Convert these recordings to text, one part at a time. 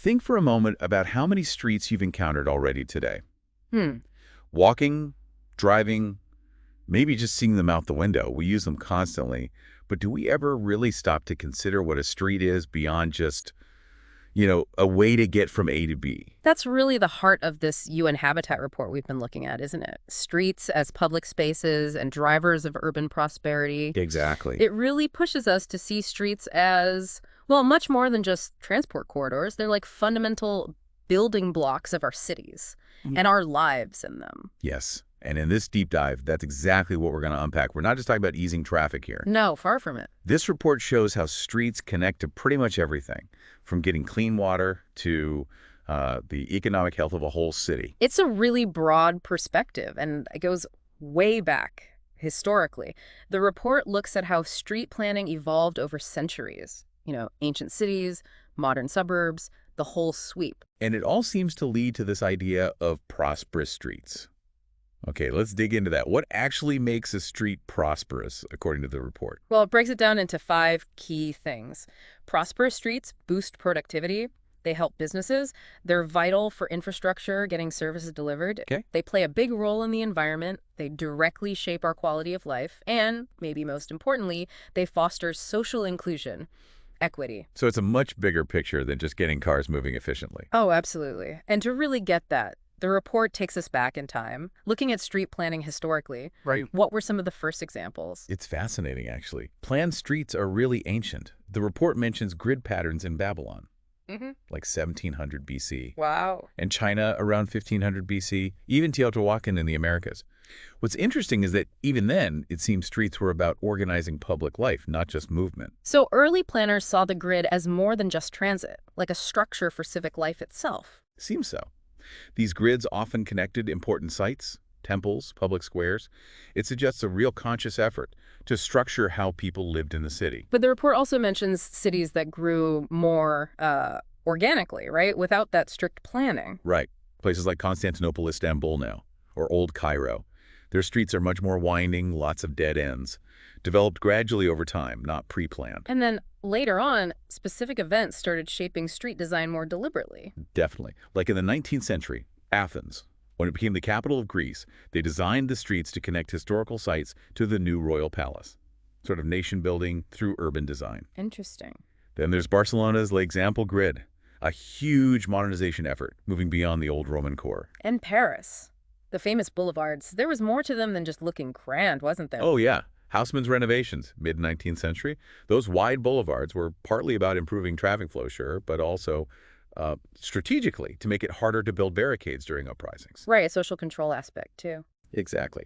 Think for a moment about how many streets you've encountered already today. Hmm. Walking, driving, maybe just seeing them out the window. We use them constantly. But do we ever really stop to consider what a street is beyond just, a way to get from A to B? That's really the heart of this UN Habitat report we've been looking at, isn't it? Streets as public spaces and drivers of urban prosperity. Exactly. It really pushes us to see streets as, well, much more than just transport corridors. They're like fundamental building blocks of our cities and our lives in them. Yes. And in this deep dive, that's exactly what we're going to unpack. We're not just talking about easing traffic here. No, far from it. This report shows how streets connect to pretty much everything, from getting clean water to the economic health of a whole city. It's a really broad perspective, and it goes way back historically. The report looks at how street planning evolved over centuries. Ancient cities, modern suburbs, the whole sweep. And it all seems to lead to this idea of prosperous streets. Okay, let's dig into that. What actually makes a street prosperous, according to the report? Well, it breaks it down into 5 key things. Prosperous streets boost productivity. They help businesses. They're vital for infrastructure, getting services delivered. Okay. They play a big role in the environment. They directly shape our quality of life. And, maybe most importantly, they foster social inclusion, equity. So it's a much bigger picture than just getting cars moving efficiently. Oh, absolutely. And to really get that, the report takes us back in time, looking at street planning historically. Right. What were some of the first examples? It's fascinating, actually. Planned streets are really ancient. The report mentions grid patterns in Babylon, like 1700 BC, Wow. and China around 1500 BC, even Teotihuacan in the Americas. What's interesting is that even then, it seems streets were about organizing public life, not just movement. So early planners saw the grid as more than just transit, like a structure for civic life itself. Seems so. These grids often connected important sites, temples, public squares. It suggests a real conscious effort to structure how people lived in the city. But the report also mentions cities that grew more organically, right? Without that strict planning. Right. Places like Constantinople, Istanbul now, or Old Cairo. Their streets are much more winding, lots of dead ends, developed gradually over time, not pre-planned. And then later on, specific events started shaping street design more deliberately. Definitely. Like in the 19th century, Athens. When it became the capital of Greece, they designed the streets to connect historical sites to the new royal palace. Sort of nation building through urban design. Interesting. Then there's Barcelona's L'Example grid, a huge modernization effort moving beyond the old Roman core. And Paris. The famous boulevards, there was more to them than just looking grand, wasn't there? Oh, yeah. Haussmann's renovations, mid-19th century. Those wide boulevards were partly about improving traffic flow, sure, but also strategically to make it harder to build barricades during uprisings. Right, a social control aspect, too. Exactly.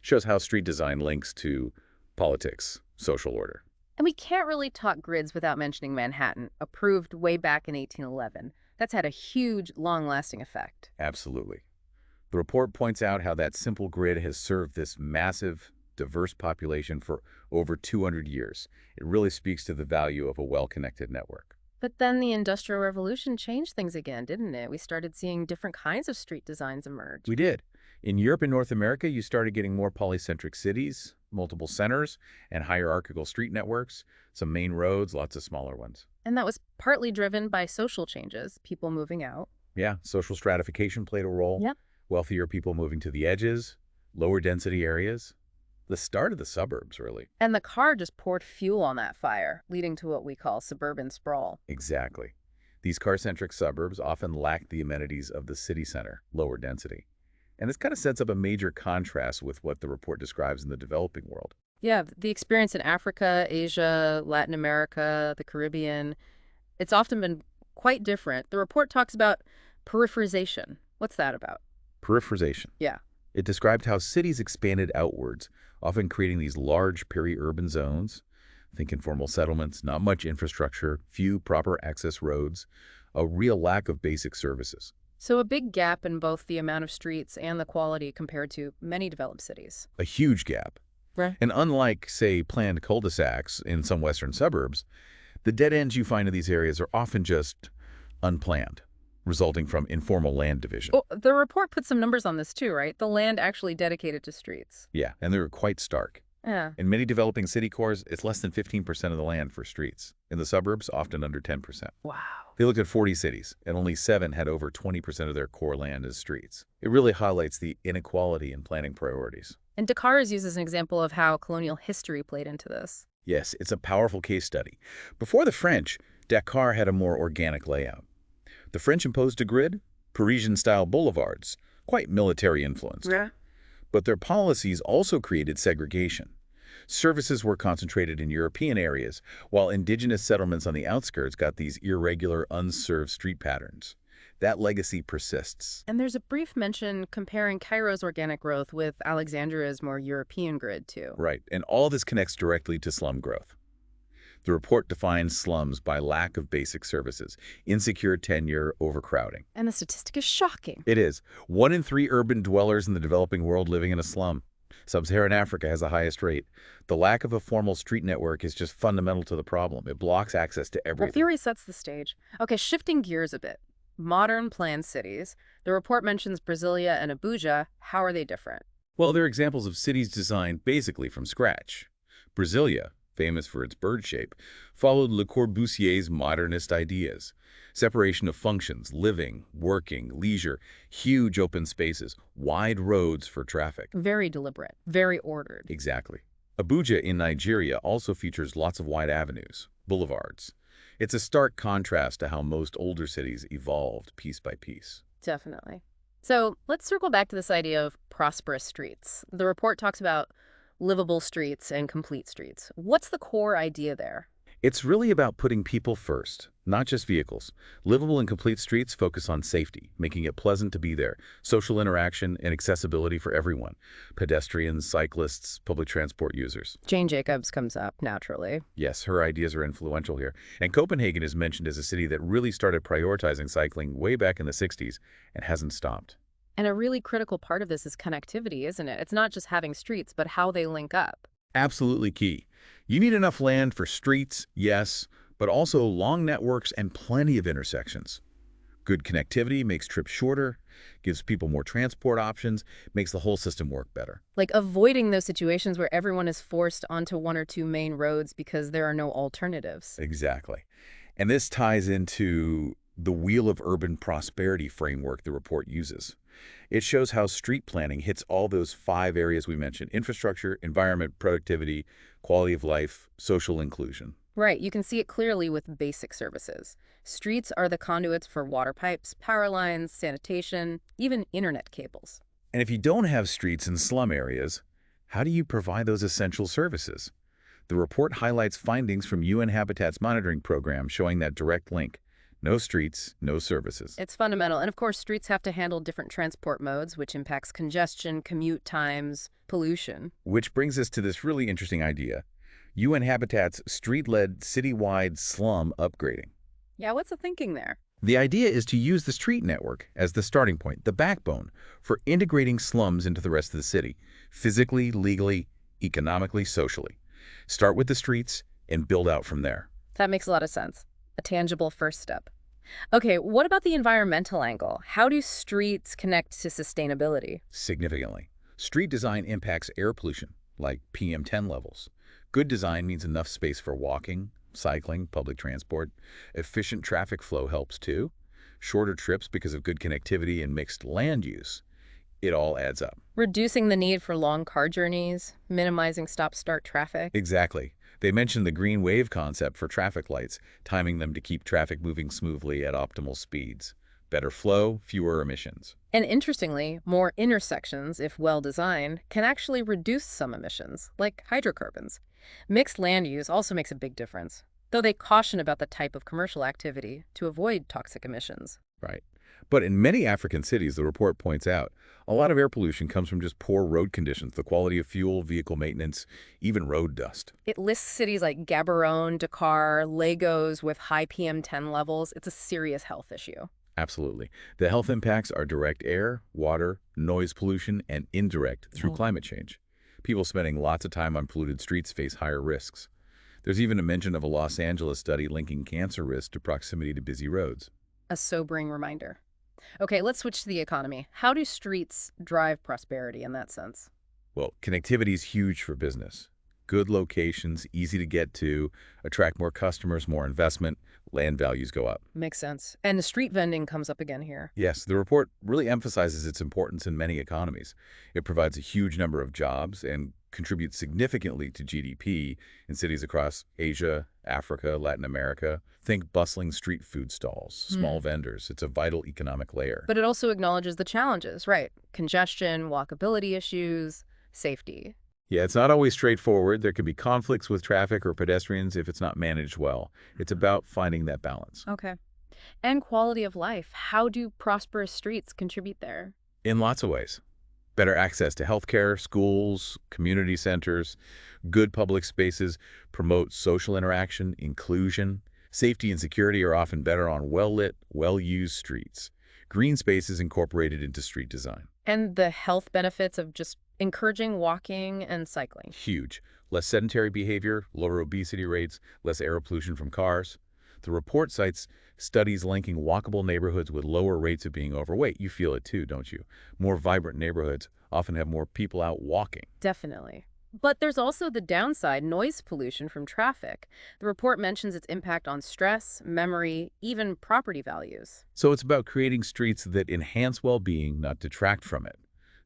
Shows how street design links to politics, social order. And we can't really talk grids without mentioning Manhattan, approved way back in 1811. That's had a huge, long-lasting effect. Absolutely. The report points out how that simple grid has served this massive, diverse population for over 200 years. It really speaks to the value of a well-connected network. But then the Industrial Revolution changed things again, didn't it? We started seeing different kinds of street designs emerge. We did. In Europe and North America, you started getting more polycentric cities, multiple centers, and hierarchical street networks, some main roads, lots of smaller ones. And that was partly driven by social changes, people moving out. Yeah, social stratification played a role. Yep. Wealthier people moving to the edges, lower density areas. The start of the suburbs, really. And the car just poured fuel on that fire, leading to what we call suburban sprawl. Exactly. These car-centric suburbs often lack the amenities of the city center, lower density. And this kind of sets up a major contrast with what the report describes in the developing world. Yeah, the experience in Africa, Asia, Latin America, the Caribbean, it's often been quite different. The report talks about peripherization. What's that about? Peripherization. Yeah. It described how cities expanded outwards, often creating these large peri-urban zones. Think informal settlements, not much infrastructure, few proper access roads, a real lack of basic services. So a big gap in both the amount of streets and the quality compared to many developed cities. A huge gap. Right. And unlike, say, planned cul-de-sacs in some western suburbs, the dead ends you find in these areas are often just unplanned, resulting from informal land division. Oh, the report put some numbers on this too, right? The land actually dedicated to streets. Yeah, and they're quite stark. Yeah. In many developing city cores, it's less than 15% of the land for streets. In the suburbs, often under 10%. Wow. They looked at 40 cities, and only 7 had over 20% of their core land as streets. It really highlights the inequality in planning priorities. And Dakar is used as an example of how colonial history played into this. Yes, it's a powerful case study. Before the French, Dakar had a more organic layout. The French imposed a grid, Parisian-style boulevards, quite military-influenced. Yeah. But their policies also created segregation. Services were concentrated in European areas, while indigenous settlements on the outskirts got these irregular, unserved street patterns. That legacy persists. And there's a brief mention comparing Cairo's organic growth with Alexandria's more European grid, too. Right, and all this connects directly to slum growth. The report defines slums by lack of basic services, insecure tenure, overcrowding. And the statistic is shocking. It is. 1 in 3 urban dwellers in the developing world living in a slum. Sub-Saharan Africa has the highest rate. The lack of a formal street network is just fundamental to the problem. It blocks access to Well, everything. theory sets the stage. Okay, shifting gears a bit. Modern planned cities. The report mentions Brasilia and Abuja. How are they different? Well, they're examples of cities designed basically from scratch. Brasilia, famous for its bird shape, followed Le Corbusier's modernist ideas. Separation of functions, living, working, leisure, huge open spaces, wide roads for traffic. Very deliberate, very ordered. Exactly. Abuja in Nigeria also features lots of wide avenues, boulevards. It's a stark contrast to how most older cities evolved piece by piece. Definitely. So let's circle back to this idea of prosperous streets. The report talks about livable streets and complete streets. What's the core idea there? It's really about putting people first, not just vehicles. Livable and complete streets focus on safety, making it pleasant to be there, social interaction, and accessibility for everyone, pedestrians, cyclists, public transport users. Jane Jacobs comes up naturally. Yes, her ideas are influential here. And Copenhagen is mentioned as a city that really started prioritizing cycling way back in the 60s and hasn't stopped. And a really critical part of this is connectivity, isn't it? It's not just having streets, but how they link up. Absolutely key. You need enough land for streets, yes, but also long networks and plenty of intersections. Good connectivity makes trips shorter, gives people more transport options, makes the whole system work better. Like avoiding those situations where everyone is forced onto one or two main roads because there are no alternatives. Exactly. And this ties into the Wheel of Urban Prosperity framework the report uses. It shows how street planning hits all those 5 areas we mentioned: infrastructure, environment, productivity, quality of life, social inclusion. Right, you can see it clearly with basic services. Streets are the conduits for water pipes, power lines, sanitation, even internet cables. And if you don't have streets in slum areas, how do you provide those essential services? The report highlights findings from UN Habitat's monitoring program showing that direct link. No streets, no services. It's fundamental. And of course, streets have to handle different transport modes, which impacts congestion, commute times, pollution. Which brings us to this really interesting idea: UN Habitat's street-led citywide slum upgrading. Yeah, what's the thinking there? The idea is to use the street network as the starting point, the backbone, for integrating slums into the rest of the city, physically, legally, economically, socially. Start with the streets and build out from there. That makes a lot of sense. A tangible first step. Okay, what about the environmental angle? How do streets connect to sustainability? Significantly. Street design impacts air pollution, like PM10 levels. Good design means enough space for walking, cycling, public transport. Efficient traffic flow helps too. Shorter trips because of good connectivity and mixed land use. It all adds up. Reducing the need for long car journeys, minimizing stop-start traffic. Exactly. They mentioned the green wave concept for traffic lights, timing them to keep traffic moving smoothly at optimal speeds. Better flow, fewer emissions. And interestingly, more intersections, if well designed, can actually reduce some emissions, like hydrocarbons. Mixed land use also makes a big difference, though they caution about the type of commercial activity to avoid toxic emissions. Right. But in many African cities, the report points out, a lot of air pollution comes from just poor road conditions, the quality of fuel, vehicle maintenance, even road dust. It lists cities like Gaborone, Dakar, Lagos with high PM10 levels. It's a serious health issue. Absolutely. The health impacts are direct air, water, noise pollution, and indirect through Oh. climate change. People spending lots of time on polluted streets face higher risks. There's even a mention of a Los Angeles study linking cancer risk to proximity to busy roads. A sobering reminder. Okay, let's switch to the economy. How do streets drive prosperity in that sense? Well, connectivity is huge for business. Good locations, easy to get to, attract more customers, more investment, land values go up. Makes sense. And the street vending comes up again here. Yes, the report really emphasizes its importance in many economies. It provides a huge number of jobs and contributes significantly to GDP in cities across Asia, Africa, Latin America. Think bustling street food stalls, small vendors. It's a vital economic layer. But it also acknowledges the challenges, right? Congestion, walkability issues, safety. Yeah, it's not always straightforward. There can be conflicts with traffic or pedestrians if it's not managed well. It's about finding that balance. Okay. And quality of life. How do prosperous streets contribute there? In lots of ways. Better access to healthcare, schools, community centers, good public spaces promote social interaction, inclusion. Safety and security are often better on well-lit, well-used streets. Green space is incorporated into street design. And the health benefits of just encouraging walking and cycling. Huge. Less sedentary behavior, lower obesity rates, less air pollution from cars. The report cites studies linking walkable neighborhoods with lower rates of being overweight. You feel it too, don't you? More vibrant neighborhoods often have more people out walking. Definitely. But there's also the downside, noise pollution from traffic. The report mentions its impact on stress, memory, even property values. So it's about creating streets that enhance well-being, not detract from it.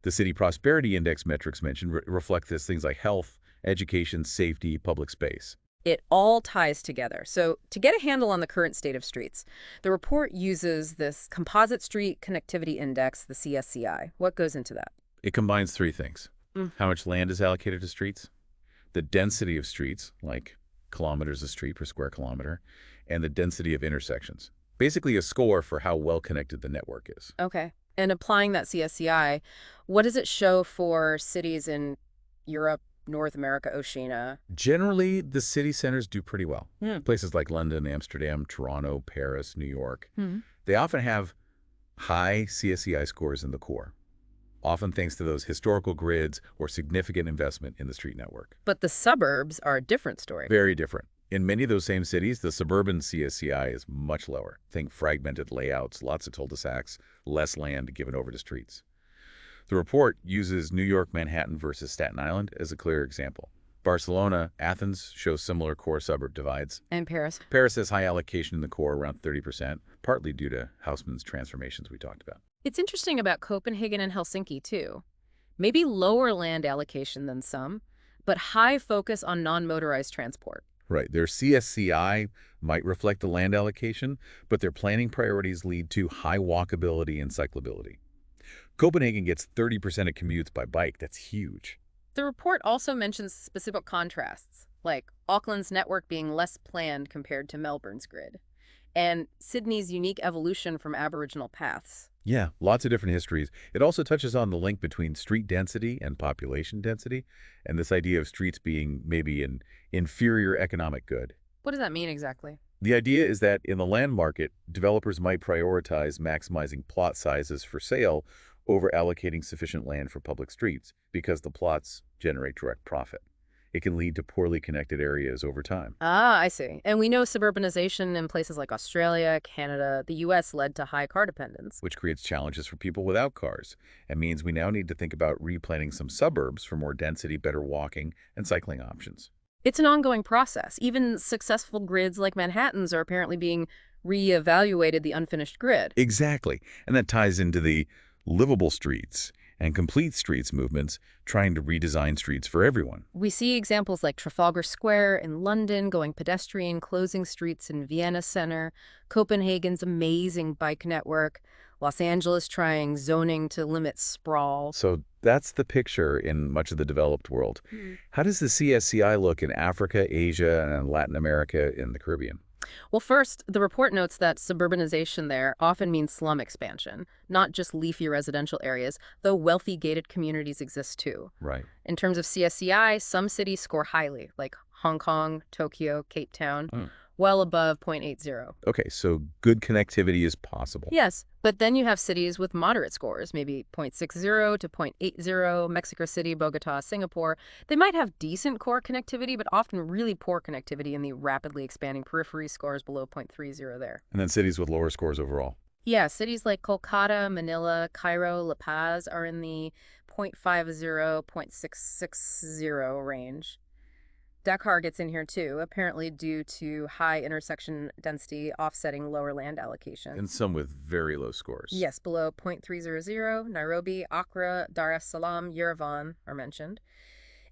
The City Prosperity Index metrics mentioned reflect this, things like health, education, safety, public space. It all ties together. So to get a handle on the current state of streets, the report uses this Composite Street Connectivity Index, the CSCI. What goes into that? It combines three things. How much land is allocated to streets, the density of streets, like kilometers a street per square kilometer, and the density of intersections. Basically a score for how well connected the network is. Okay. And applying that CSCI, what does it show for cities in Europe, North America, Oceania? Generally, the city centers do pretty well. Places like London, Amsterdam, Toronto, Paris, New York. They often have high CSCI scores in the core, often thanks to those historical grids or significant investment in the street network. But the suburbs are a different story. Very different. In many of those same cities, the suburban CSCI is much lower. Think fragmented layouts, lots of cul-de-sacs, less land given over to streets. The report uses New York, Manhattan versus Staten Island as a clear example. Barcelona, Athens shows similar core suburb divides. And Paris? Paris has high allocation in the core, around 30%, partly due to Haussmann's transformations we talked about. It's interesting about Copenhagen and Helsinki, too. Maybe lower land allocation than some, but high focus on non-motorized transport. Right. Their CSCI might reflect the land allocation, but their planning priorities lead to high walkability and cyclability. Copenhagen gets 30% of commutes by bike. That's huge. The report also mentions specific contrasts, like Auckland's network being less planned compared to Melbourne's grid, and Sydney's unique evolution from Aboriginal paths. Yeah, lots of different histories. It also touches on the link between street density and population density, and this idea of streets being maybe an inferior economic good. What does that mean exactly? The idea is that in the land market, developers might prioritize maximizing plot sizes for sale over allocating sufficient land for public streets because the plots generate direct profit. It can lead to poorly connected areas over time. Ah, I see. And we know suburbanization in places like Australia, Canada, the U.S. led to high car dependence. Which creates challenges for people without cars and means we now need to think about replanning some suburbs for more density, better walking, and cycling options. It's an ongoing process. Even successful grids like Manhattan's are apparently being re-evaluated, the unfinished grid. Exactly. And that ties into the livable streets and complete streets movements trying to redesign streets for everyone. We see examples like Trafalgar Square in London going pedestrian, closing streets in Vienna Center, Copenhagen's amazing bike network, Los Angeles trying zoning to limit sprawl. So that's the picture in much of the developed world. How does the CSCI look in Africa, Asia, and Latin America and the Caribbean? Well, first, the report notes that suburbanization there often means slum expansion, not just leafy residential areas, though wealthy gated communities exist too. Right. In terms of CSCI, some cities score highly, like Hong Kong, Tokyo, Cape Town, well above 0.80. Okay, so good connectivity is possible. Yes, but then you have cities with moderate scores, maybe 0.60 to 0.80, Mexico City, Bogota, Singapore. They might have decent core connectivity, but often really poor connectivity in the rapidly expanding periphery, scores below 0.30 there. And then cities with lower scores overall. Yeah, cities like Kolkata, Manila, Cairo, La Paz are in the 0.50, 0.660 range. Dakar gets in here too, apparently due to high intersection density offsetting lower land allocation. And some with very low scores. Yes, below 0.300, Nairobi, Accra, Dar es Salaam, Yerevan are mentioned,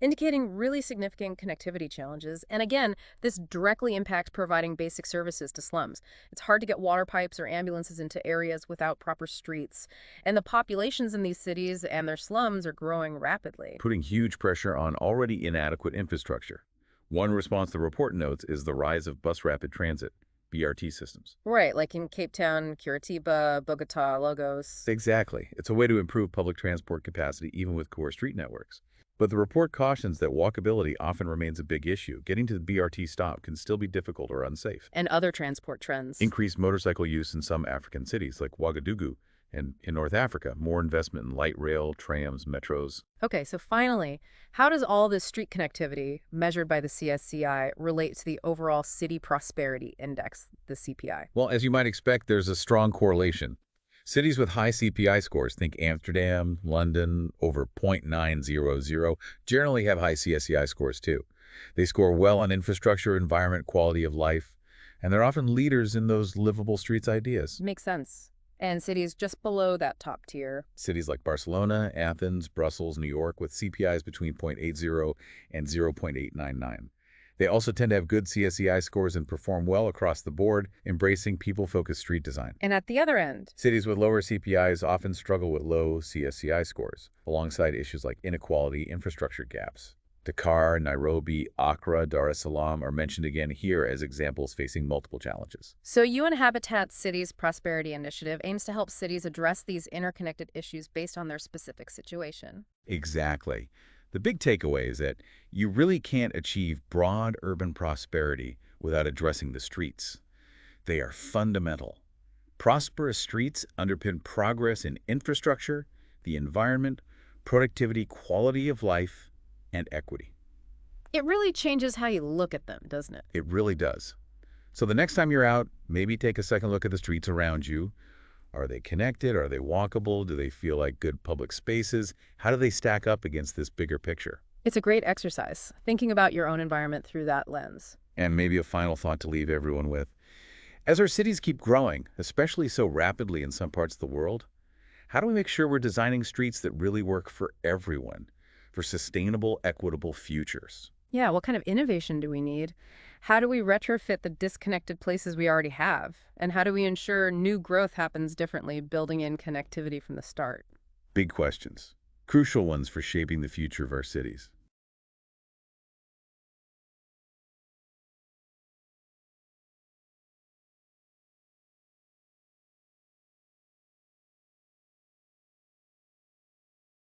indicating really significant connectivity challenges. And again, this directly impacts providing basic services to slums. It's hard to get water pipes or ambulances into areas without proper streets. And the populations in these cities and their slums are growing rapidly. Putting huge pressure on already inadequate infrastructure. One response the report notes is the rise of bus rapid transit, BRT systems. Right, like in Cape Town, Curitiba, Bogota, Lagos. Exactly. It's a way to improve public transport capacity even with core street networks. But the report cautions that walkability often remains a big issue. Getting to the BRT stop can still be difficult or unsafe. And other transport trends. Increased motorcycle use in some African cities like Ouagadougou, and in North Africa, more investment in light rail, trams, metros. Okay, so finally, how does all this street connectivity, measured by the CSCI, relate to the overall City Prosperity Index, the CPI? Well, as you might expect, there's a strong correlation. Cities with high CPI scores, think Amsterdam, London, over 0.900, generally have high CSCI scores too. They score well on infrastructure, environment, quality of life, and they're often leaders in those livable streets ideas. Makes sense. And cities just below that top tier. Cities like Barcelona, Athens, Brussels, New York, with CPIs between 0.80 and 0.899. They also tend to have good CSCI scores and perform well across the board, embracing people-focused street design. And at the other end, Cities with lower CPIs often struggle with low CSCI scores, alongside issues like inequality, infrastructure gaps. Dakar, Nairobi, Accra, Dar es Salaam are mentioned again here as examples facing multiple challenges. so UN Habitat's Cities Prosperity Initiative aims to help cities address these interconnected issues based on their specific situation. Exactly. The big takeaway is that you really can't achieve broad urban prosperity without addressing the streets. They are fundamental. Prosperous streets underpin progress in infrastructure, the environment, productivity, quality of life, and equity. It really changes how you look at them, doesn't it? It really does. So the next time you're out, maybe take a second look at the streets around you. Are they connected? Are they walkable? Do they feel like good public spaces? How do they stack up against this bigger picture? It's a great exercise, thinking about your own environment through that lens. And maybe a final thought to leave everyone with. As our cities keep growing, especially so rapidly in some parts of the world, how do we make sure we're designing streets that really work for everyone, for sustainable, equitable futures? Yeah, what kind of innovation do we need? How do we retrofit the disconnected places we already have? And how do we ensure new growth happens differently, building in connectivity from the start? Big questions. Crucial ones for shaping the future of our cities.